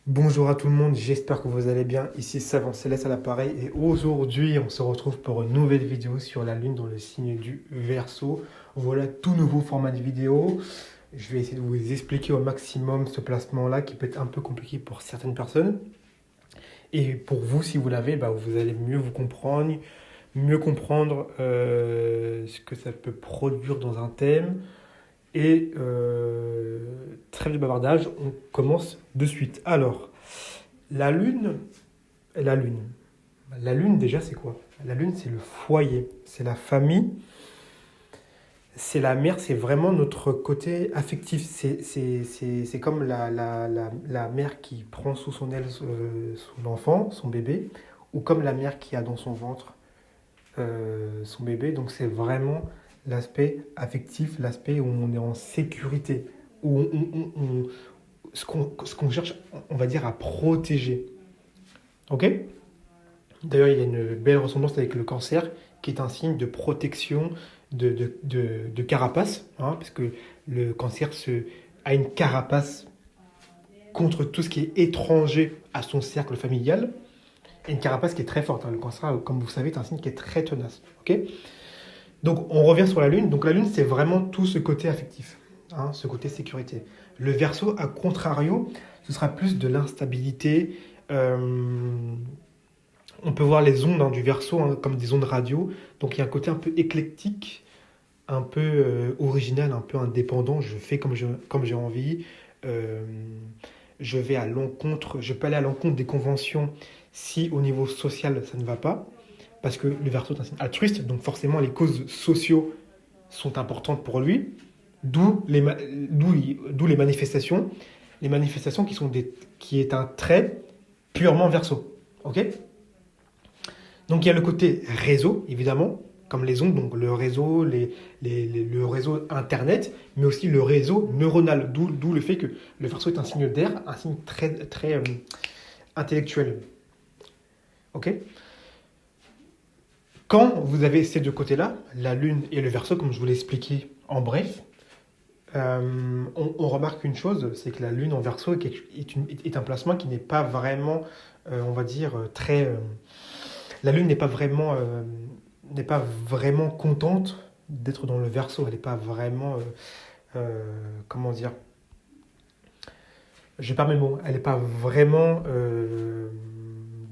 Bonjour à tout le monde, j'espère que vous allez bien. Ici Savant Céleste à l'appareil et aujourd'hui on se retrouve pour une nouvelle vidéo sur la lune dans le signe du Verseau. Voilà tout nouveau format de vidéo. Je vais essayer de vous expliquer au maximum ce placement-là qui peut être un peu compliqué pour certaines personnes. Et pour vous, si vous l'avez, vous allez mieux comprendre ce que ça peut produire dans un thème. Et trêve de bavardage, on commence de suite. Alors, la lune, la lune. La lune, déjà, c'est quoi? La lune, c'est le foyer, c'est la famille, c'est la mère, c'est vraiment notre côté affectif. C'est comme la mère qui prend sous son aile son enfant, son bébé, ou comme la mère qui a dans son ventre son bébé. Donc, c'est vraiment l'aspect affectif, l'aspect où on est en sécurité, où ce qu'on cherche, on va dire, à protéger. Ok? D'ailleurs, il y a une belle ressemblance avec le cancer, qui est un signe de protection de carapace, hein, parce que le cancer a une carapace contre tout ce qui est étranger à son cercle familial, et une carapace qui est très forte. Hein. Le cancer, comme vous savez, est un signe qui est très tenace. Ok. Donc, on revient sur la Lune. Donc, la Lune, c'est vraiment tout ce côté affectif, hein, ce côté sécurité. Le Verseau, à contrario, ce sera plus de l'instabilité. On peut voir les ondes, hein, du Verseau, hein, comme des ondes radio. Donc il y a un côté un peu éclectique, un peu original, un peu indépendant. Je fais comme j'ai envie. Euh, je peux aller à l'encontre des conventions si au niveau social ça ne va pas. Parce que le Verseau est un signe altruiste, donc forcément les causes sociaux sont importantes pour lui. D'où les manifestations. Les manifestations qui est un trait purement Verseau. Ok. Donc il y a le côté réseau, évidemment, comme les ondes, donc le réseau, le réseau Internet, mais aussi le réseau neuronal, d'où le fait que le Verseau est un signe d'air, un signe très, très intellectuel. Ok. Quand vous avez ces deux côtés-là, la Lune et le Verseau, comme je vous l'ai expliqué en bref, on remarque une chose, c'est que la Lune en Verseau est un placement qui n'est pas vraiment, on va dire, très... la Lune n'est pas vraiment contente d'être dans le Verseau. Elle n'est pas vraiment, comment dire, je perds mes mots. Elle n'est pas vraiment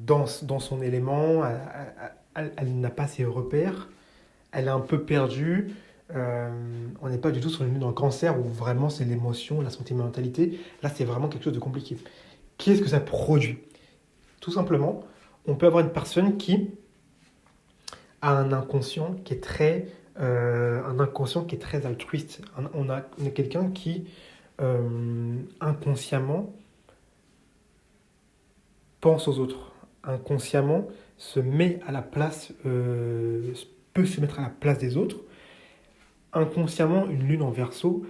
dans son élément. Elle n'a pas ses repères. Elle est un peu perdue. On n'est pas du tout sur une lune dans le cancer où vraiment c'est l'émotion, la sentimentalité. Là, c'est vraiment quelque chose de compliqué. Qu'est-ce que ça produit? Tout simplement, on peut avoir une personne qui a un inconscient qui est très altruiste. On a quelqu'un qui inconsciemment pense aux autres, inconsciemment se met à la place, peut se mettre à la place des autres. Inconsciemment, une lune en Verseau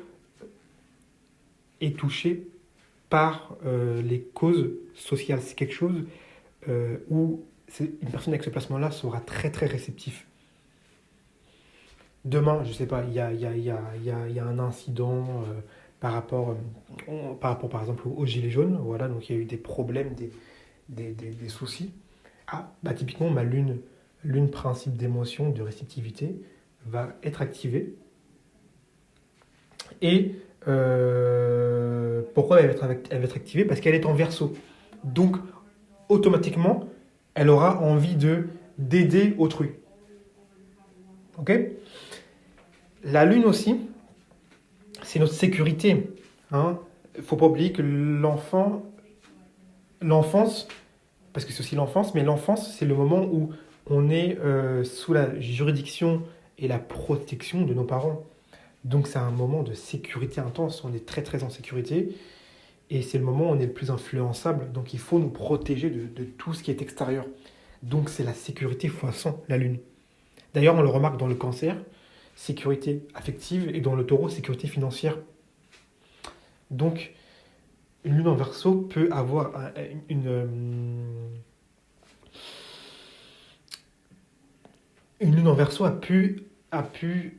est touchée par les causes sociales. C'est quelque chose où une personne avec ce placement-là sera très très réceptif. Demain, je ne sais pas, il y a un incident par exemple aux Gilets jaunes, voilà, donc il y a eu des problèmes, des soucis. Ah, bah typiquement, ma lune principe d'émotion, de réceptivité, va être activée. Et pourquoi elle va être activée? Parce qu'elle est en Verseau. Donc, automatiquement, elle aura envie d'aider autrui. Ok. La lune aussi, c'est notre sécurité. Hein. Il ne faut pas oublier que l'enfance, parce que c'est aussi l'enfance, mais l'enfance, c'est le moment où on est sous la juridiction et la protection de nos parents. Donc c'est un moment de sécurité intense, on est très très en sécurité, et c'est le moment où on est le plus influençable, donc il faut nous protéger de tout ce qui est extérieur. Donc c'est la sécurité fois 100, la lune. D'ailleurs, on le remarque dans le cancer, sécurité affective, et dans le taureau, sécurité financière. Donc, une lune en Verseau peut avoir une lune en Verseau a pu a pu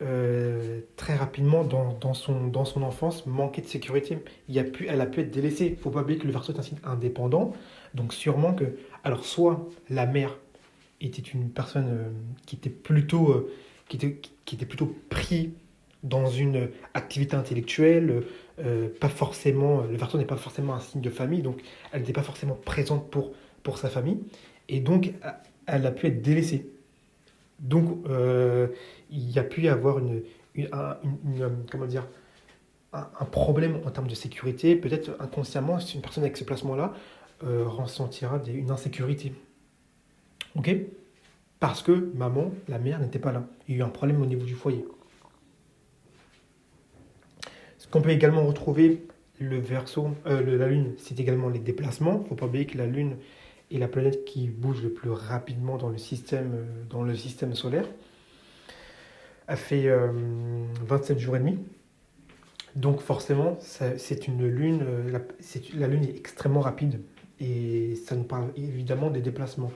très rapidement dans son enfance manquer de sécurité. Elle a pu être délaissée. Il ne faut pas oublier que le Verseau est un signe indépendant. Donc sûrement que... Alors soit la mère était une personne qui était plutôt, qui était plutôt pris dans une activité intellectuelle, pas forcément, le Verseau n'est pas forcément un signe de famille, donc elle n'était pas forcément présente pour sa famille, et donc elle a pu être délaissée. Donc, il y a pu y avoir comment dire, un problème en termes de sécurité. Peut-être inconsciemment, si une personne avec ce placement-là ressentira une insécurité. Ok? Parce que maman, la mère, n'était pas là. Il y a eu un problème au niveau du foyer. Ce qu'on peut également retrouver, le Verseau, la Lune, c'est également les déplacements. Il ne faut pas oublier que la Lune est la planète qui bouge le plus rapidement dans le système solaire. Elle fait 27 jours et demi. Donc forcément, c'est une lune, la lune est extrêmement rapide et ça nous parle évidemment des déplacements.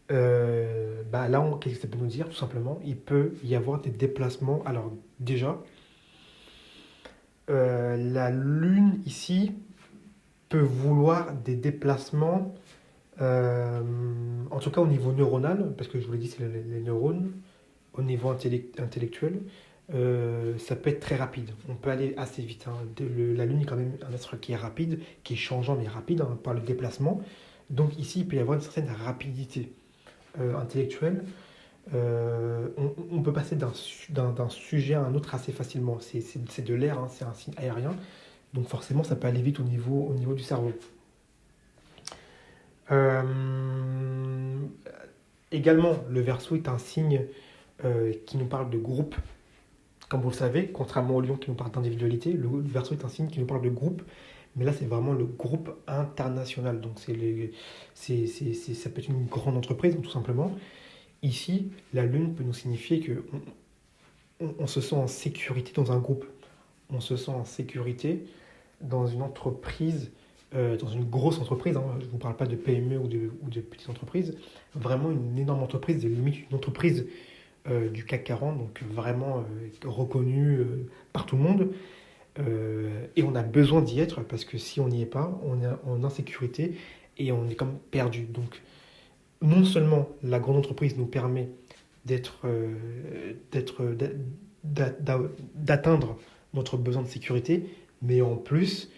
Qu'est-ce que ça peut nous dire? Tout simplement, il peut y avoir des déplacements. Alors déjà, la lune ici peut vouloir des déplacements, en tout cas au niveau neuronal, parce que je vous l'ai dit, c'est les neurones, au niveau intellectuel. Ça peut être très rapide. On peut aller assez vite, hein. La Lune est quand même un astre qui est rapide, qui est changeant mais rapide, hein, par le déplacement. Donc ici, il peut y avoir une certaine rapidité intellectuelle. On peut passer d'un sujet à un autre assez facilement. C'est de l'air, hein, c'est un signe aérien. Donc forcément, ça peut aller vite au niveau du cerveau. Euh, Également, le Verseau est un signe qui nous parle de groupe. Comme vous le savez, contrairement au Lion qui nous parle d'individualité, le Verseau est un signe qui nous parle de groupe, mais là c'est vraiment le groupe international. Donc ça peut être une grande entreprise, tout simplement. Ici, la Lune peut nous signifier que on se sent en sécurité dans un groupe. On se sent en sécurité dans une entreprise, dans une grosse entreprise, hein. Je ne vous parle pas de PME ou de petites entreprises, vraiment une énorme entreprise, limite une entreprise du CAC 40, donc vraiment reconnu par tout le monde. Et on a besoin d'y être parce que si on n'y est pas, on est en insécurité et on est comme perdu. Donc non seulement la grande entreprise nous permet d'atteindre notre besoin de sécurité, mais en plus,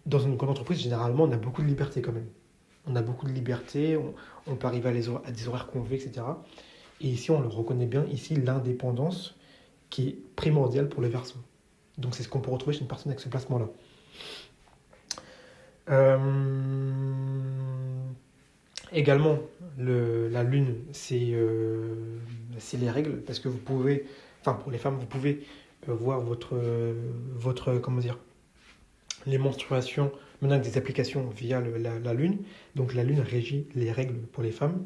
dans une grande entreprise, généralement, on a beaucoup de liberté quand même. On a beaucoup de liberté, on peut arriver à des horaires convenus, etc. Et ici, on le reconnaît bien, ici, l'indépendance qui est primordiale pour le Verseau. Donc c'est ce qu'on peut retrouver chez une personne avec ce placement-là. Également, la Lune, c'est les règles, parce que vous pouvez, enfin pour les femmes, vous pouvez voir comment dire, les menstruations maintenant avec des applications via la Lune. Donc la Lune régit les règles pour les femmes.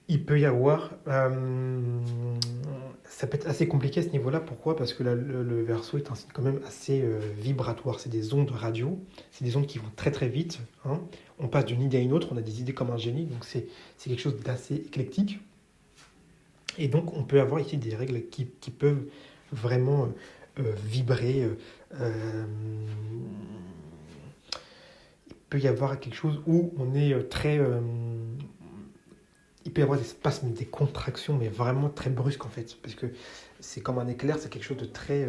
Il peut y avoir... ça peut être assez compliqué à ce niveau-là. Pourquoi? Parce que le Verseau est un signe quand même assez vibratoire. C'est des ondes radio. C'est des ondes qui vont très très vite, hein. On passe d'une idée à une autre. On a des idées comme un génie. Donc c'est quelque chose d'assez éclectique. Et donc on peut avoir ici des règles qui peuvent vraiment vibrer. Il peut y avoir quelque chose où on est très... il peut y avoir des spasmes, des contractions, mais vraiment très brusques en fait, parce que c'est comme un éclair, c'est quelque chose de très,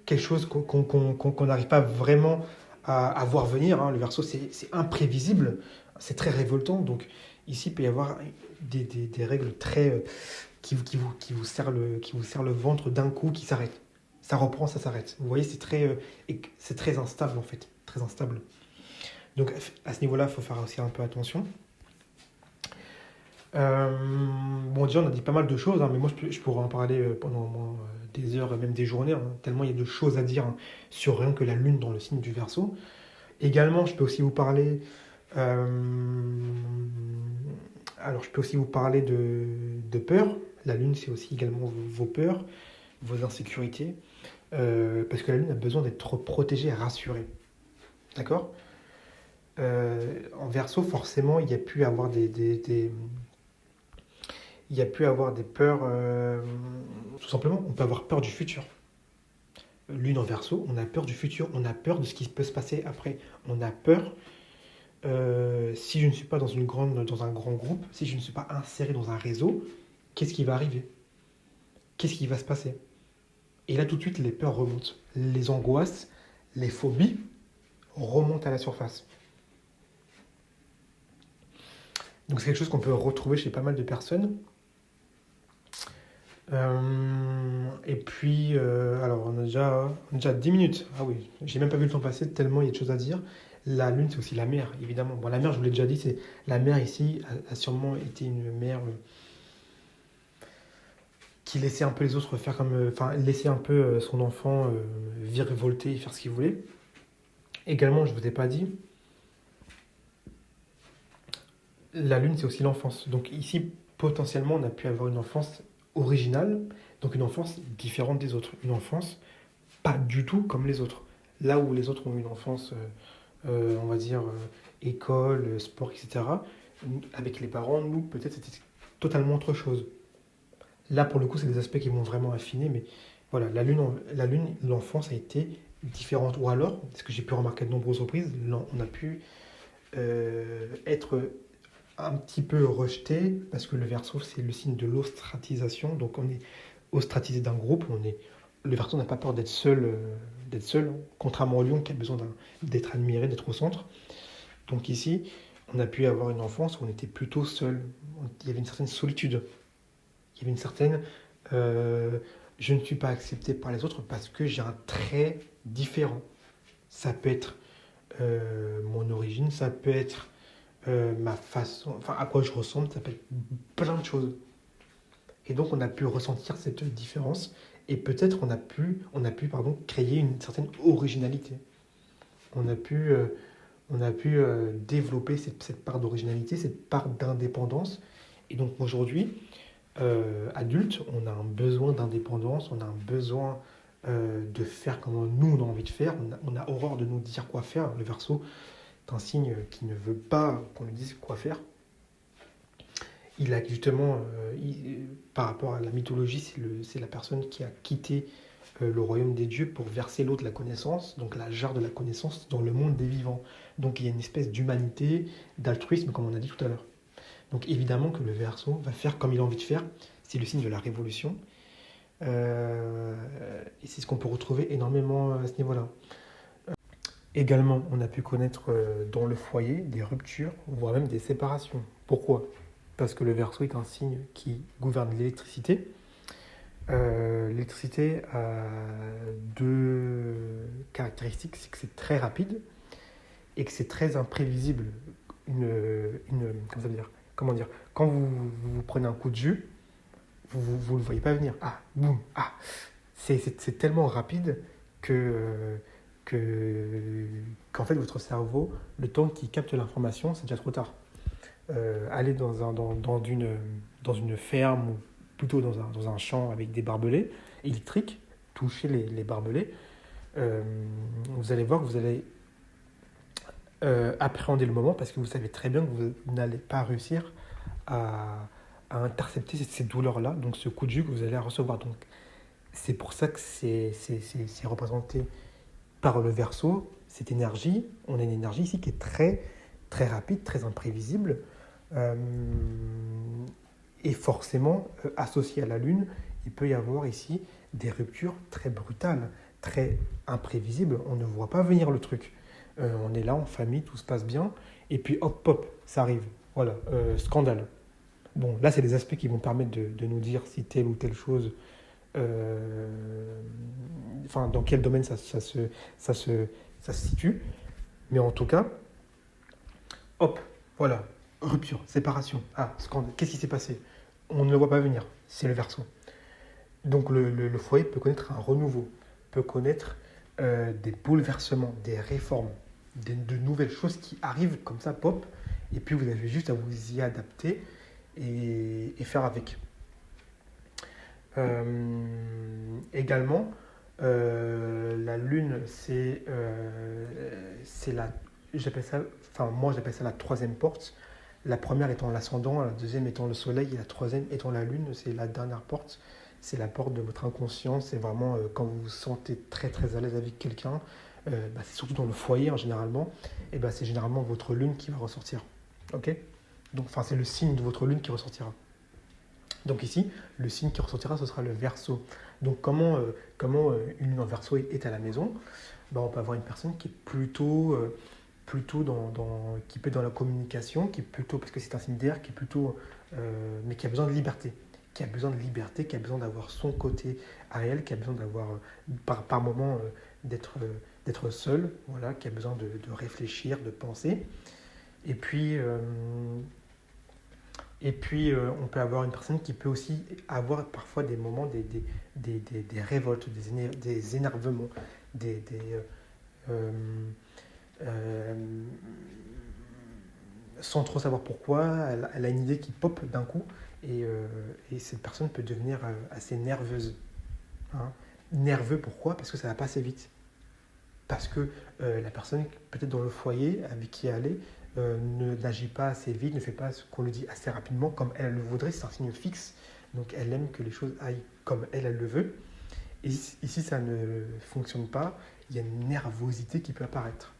quelque chose qu'on n'arrive pas vraiment à voir venir, hein. Le Verseau, c'est imprévisible, c'est très révoltant. Donc ici, il peut y avoir des règles très qui vous serrent le ventre d'un coup, qui s'arrête. Ça reprend, ça s'arrête. Vous voyez, c'est très instable en fait, très instable. Donc à ce niveau-là, il faut faire aussi un peu attention. Déjà, on a dit pas mal de choses, hein, mais moi, je pourrais en parler pendant des heures et même des journées, hein, tellement il y a de choses à dire, hein, sur rien que la Lune dans le signe du Verseau. Également, je peux aussi vous parler... alors, je peux aussi vous parler de peur. La Lune, c'est aussi également vos peurs, vos insécurités, parce que la Lune a besoin d'être protégée et rassurée. D'accord? En Verseau, forcément, il y a pu avoir Il y a pu avoir des peurs, tout simplement, on peut avoir peur du futur. Lune en Verseau, on a peur du futur, on a peur de ce qui peut se passer après. On a peur, si je ne suis pas dans un grand groupe, si je ne suis pas inséré dans un réseau, qu'est-ce qui va arriver? Qu'est-ce qui va se passer? Et là, tout de suite, les peurs remontent. Les angoisses, les phobies remontent à la surface. Donc c'est quelque chose qu'on peut retrouver chez pas mal de personnes. Et puis, alors on a déjà 10 minutes. Ah oui, j'ai même pas vu le temps passer tellement il y a de choses à dire. La lune, c'est aussi la mer, évidemment. Bon, la mer, je vous l'ai déjà dit, c'est la mer ici a sûrement été une mer qui laissait un peu les autres faire comme, enfin, laisser un peu son enfant virevolter et faire ce qu'il voulait. Également, je vous ai pas dit, la lune, c'est aussi l'enfance. Donc ici, potentiellement, on a pu avoir une enfance originale, donc une enfance différente des autres. Une enfance pas du tout comme les autres. Là où les autres ont une enfance, on va dire, école, sport, etc., avec les parents, nous, peut-être c'était totalement autre chose. Là, pour le coup, c'est des aspects qui vont vraiment affiner, mais voilà, la lune, l'enfance a été différente. Ou alors, ce que j'ai pu remarquer de nombreuses reprises, on a pu être un petit peu rejeté, parce que le Verseau, c'est le signe de l'ostratisation, donc on est ostratisé d'un groupe, le Verseau n'a pas peur d'être seul, contrairement au Lion qui a besoin d'être admiré, d'être au centre. Donc ici, on a pu avoir une enfance où on était plutôt seul, il y avait une certaine solitude, il y avait une certaine je ne suis pas accepté par les autres parce que j'ai un trait différent. Ça peut être mon origine, ça peut être ma façon, enfin à quoi je ressemble, ça peut être plein de choses. Et donc on a pu ressentir cette différence et peut-être on a pu pardon, créer une certaine originalité. On a pu, développer cette part d'originalité, cette part d'indépendance. Et donc aujourd'hui, adulte, on a un besoin d'indépendance, on a un besoin de faire comme nous on a envie de faire, on a horreur de nous dire quoi faire. Le Verseau est un signe qui ne veut pas qu'on lui dise quoi faire. Il a justement, par rapport à la mythologie, c'est la personne qui a quitté le royaume des dieux pour verser l'eau de la connaissance, donc la jarre de la connaissance, dans le monde des vivants. Donc il y a une espèce d'humanité, d'altruisme, comme on a dit tout à l'heure. Donc évidemment que le Verseau va faire comme il a envie de faire, c'est le signe de la révolution. Et c'est ce qu'on peut retrouver énormément à ce niveau-là. Également, on a pu connaître dans le foyer des ruptures, voire même des séparations. Pourquoi? Parce que le Verseau est un signe qui gouverne l'électricité. L'électricité a deux caractéristiques, c'est que c'est très rapide et que c'est très imprévisible. Comment ça veut dire? Comment dire? Quand vous prenez un coup de jus, vous ne le voyez pas venir. Ah, boum, ah. C'est tellement rapide qu'en fait, votre cerveau, le temps qu'il capte l'information, c'est déjà trop tard. Aller dans une ferme ou plutôt dans un champ avec des barbelés électriques, toucher les barbelés, vous allez voir que vous allez appréhender le moment parce que vous savez très bien que vous n'allez pas réussir à intercepter ces douleurs-là, donc ce coup de jus que vous allez recevoir. Donc, c'est pour ça que c'est représenté par le Verseau, cette énergie. On a une énergie ici qui est très, très rapide, très imprévisible, et forcément, associée à la Lune, il peut y avoir ici des ruptures très brutales, très imprévisibles. On ne voit pas venir le truc. On est là en famille, tout se passe bien, et puis hop, hop, ça arrive. Voilà, scandale. Bon, là, c'est des aspects qui vont permettre de nous dire si telle ou telle chose, enfin, dans quel domaine ça se situe. Mais en tout cas, hop, voilà, rupture, séparation. Ah, scandale, qu'est-ce qui s'est passé? On ne le voit pas venir, c'est le Verseau. Donc le foyer peut connaître un renouveau, peut connaître des bouleversements, des réformes, de nouvelles choses qui arrivent comme ça, pop, et puis vous avez juste à vous y adapter et faire avec. Également, la lune, c'est la, j'appelle ça, enfin moi j'appelle ça la troisième porte. La première étant l'ascendant, la deuxième étant le soleil et la troisième étant la lune. C'est la dernière porte. C'est la porte de votre inconscient. C'est vraiment quand vous vous sentez très très à l'aise avec quelqu'un. C'est surtout dans le foyer généralement. Et c'est généralement votre lune qui va ressortir. Ok. Donc, c'est le signe de votre lune qui ressortira. Donc ici, le signe qui ressortira, ce sera le Verseau. Donc comment une lune en Verseau est à la maison? On peut avoir une personne qui est plutôt qui peut être dans la communication, qui est plutôt, parce que c'est un signe d'air, qui est plutôt, mais qui a besoin de liberté, qui a besoin d'avoir son côté à elle, qui a besoin d'avoir par moment d'être seul, voilà, qui a besoin de réfléchir, de penser. Et puis on peut avoir une personne qui peut aussi avoir parfois des moments, des révoltes, des énervements, sans trop savoir pourquoi. Elle a une idée qui pop d'un coup et cette personne peut devenir assez nerveuse. Hein. Nerveux, pourquoi? Parce que ça va pas assez vite. Parce que la personne, peut-être dans le foyer avec qui elle est, n'agit pas assez vite, ne fait pas ce qu'on lui dit assez rapidement, comme elle le voudrait. C'est un signe fixe. Donc elle aime que les choses aillent comme elle le veut. Et ici, ça ne fonctionne pas. Il y a une nervosité qui peut apparaître.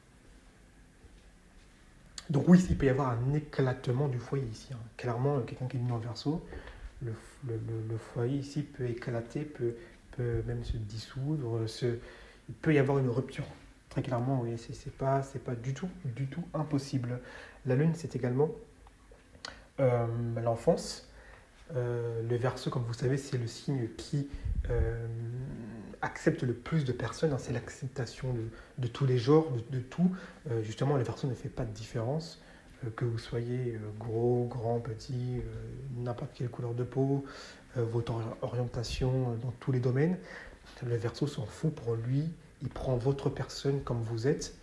Donc oui, il peut y avoir un éclatement du foyer ici. Hein. Clairement, quelqu'un qui est mis en Verseau, le foyer ici peut éclater, peut même se dissoudre, il peut y avoir une rupture. Très clairement, oui, c'est pas du tout impossible. La lune, c'est également l'enfance. Le Verseau, comme vous savez, c'est le signe qui accepte le plus de personnes. Hein, c'est l'acceptation de tous les genres, de tout. Justement, le Verseau ne fait pas de différence. Que vous soyez gros, grand, petit, n'importe quelle couleur de peau, votre orientation dans tous les domaines. Le Verseau s'en fout pour lui. Il prend votre personne comme vous êtes.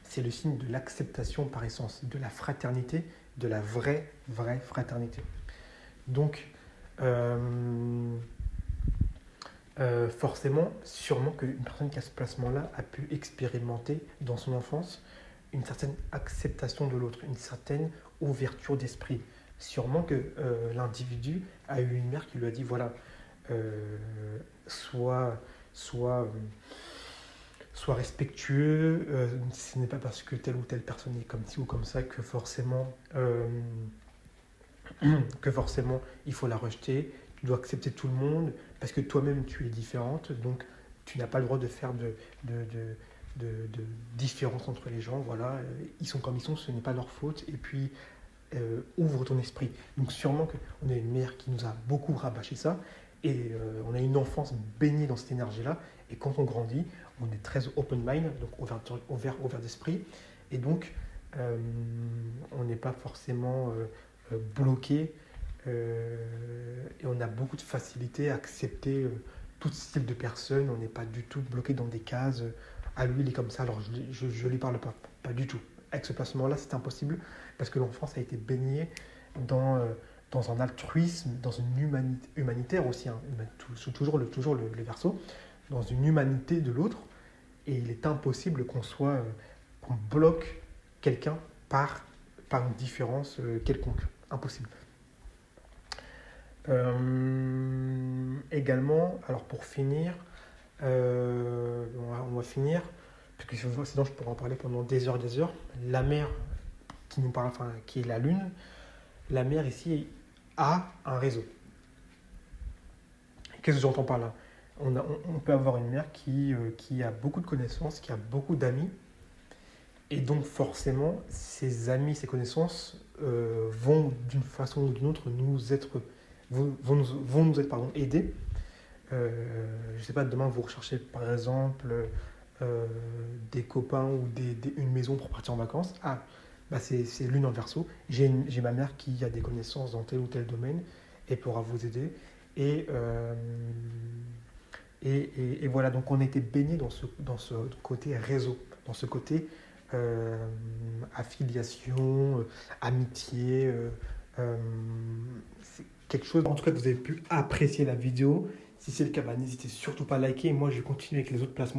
C'est le signe de l'acceptation par essence, de la fraternité, de la vraie fraternité. Donc, forcément, sûrement qu'une personne qui a ce placement-là a pu expérimenter dans son enfance une certaine acceptation de l'autre, une certaine ouverture d'esprit. Sûrement que l'individu a eu une mère qui lui a dit, voilà, sois respectueux, ce n'est pas parce que telle ou telle personne est comme ci ou comme ça que forcément il faut la rejeter. Tu dois accepter tout le monde parce que toi-même tu es différente, donc tu n'as pas le droit de faire de différence entre les gens. Voilà, ils sont comme ils sont, ce n'est pas leur faute. Et puis ouvre ton esprit. Donc sûrement qu'on a une mère qui nous a beaucoup rabâché ça et on a une enfance baignée dans cette énergie-là. Et quand on grandit, on est très open mind, donc ouvert d'esprit. Et donc on n'est pas forcément bloqué et on a beaucoup de facilité à accepter tout style de personne. On n'est pas du tout bloqué dans des cases. Lui, il est comme ça, alors je ne lui parle pas du tout. Avec ce placement-là, c'est impossible parce que l'enfance a été baignée dans un altruisme, dans une humanité humanitaire aussi, hein, toujours le Verseau, dans une humanité de l'autre. Et il est impossible qu'on bloque quelqu'un par une différence quelconque. Impossible. Également, alors pour finir, on va finir, parce que sinon je pourrais en parler pendant des heures. La mère qui nous parle, qui est la lune, la mère ici a un réseau. Qu'est-ce que j'entends par là? On peut avoir une mère qui a beaucoup de connaissances, qui a beaucoup d'amis, et donc forcément, ses amis, ses connaissances vont d'une façon ou d'une autre vont nous être aidés. Je ne sais pas, demain vous recherchez par exemple des copains ou une maison pour partir en vacances. C'est lune en Verseau. J'ai ma mère qui a des connaissances dans tel ou tel domaine et pourra vous aider. Et voilà, donc on a été baigné dans ce côté réseau, dans ce côté affiliation, amitié. C'est quelque chose, en tout cas, que vous avez pu apprécier la vidéo. Si c'est le cas, n'hésitez surtout pas à liker. Moi, je vais continuer avec les autres placements.